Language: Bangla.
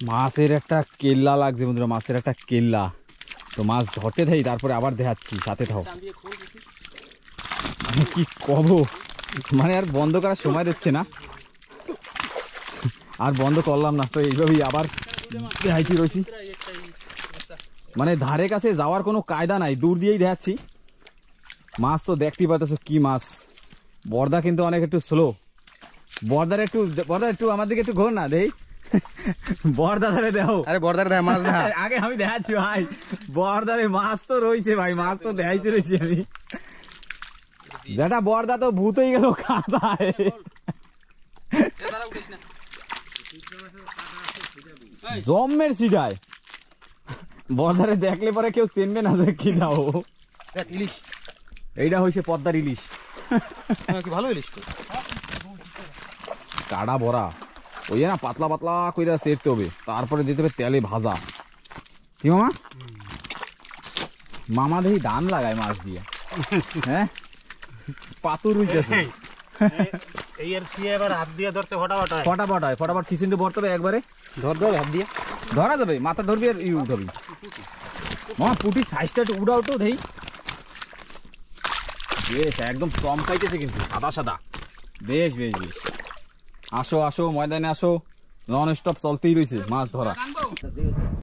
মাছের একটা কেল্লা লাগছে বন্ধুরা, মাছের একটা কেল্লা। তো মাছ ধরতে থাকি, তারপরে আবার দেখাচ্ছি, সাথে থাও। কি কব, মানে আর বন্ধ করার সময় দিচ্ছে না, আর বন্ধ করলাম না। তো এইভাবেই আবার দেখাইছি রয়েছি, মানে ধারে কাছে যাওয়ার কোনো কায়দা নাই, দূর দিয়েই দেখাচ্ছি। মাছ তো দেখতেই পাচ্ছ কি মাছ। বর্দা কিন্তু অনেক একটু স্লো। বর্দা একটু আমার দিকে একটু ঘোর না দেই। বর্দারে দেখো, আরে বর্দারে দেখ মাছ না, আগে আমি দেখাচ্ছি ভাই। বর্দারে মাছ তো রয়েছে ভাই, মাছ তো দেখাইতে রয়েছি আমি। যেটা বর্দা তো ভূত হয়ে গেল কাদায়। জম্মের সিটায় বর্দারে দেখলে পরে কেউ চিনবে না যে কিটা ও। ইলিশ, এইটা হয়েছে পদ্মার ইলিশ। কি ভালো ইলিশ তো, কাড়া ভরা। ওই না পাতলা পাতলা কইরা সেরতে হবে, তারপরে দিতে হবে তেলে ভাজা। কি মামা? মামা দেখি ধান লাগায় মাছ দিয়ে। হ্যাঁ, পাতুর হইতেছে। ফটাফট হয়, ফটাফট খিচুড়ি ভরতে হবে একবারে। ধর হাত দিয়ে ধরা যাবে, মাথা ধরবি আর উঠাবি। মামা পুটির সাইজটা একটু উড়াও তো দেই। বেশ একদম চমকাইতেছে কিন্তু, সাদা সাদা। বেশ বেশ বেশ, আসো আসো ময়দানে আসো, নন স্টপ চলতেই রয়েছে মাছ ধরা।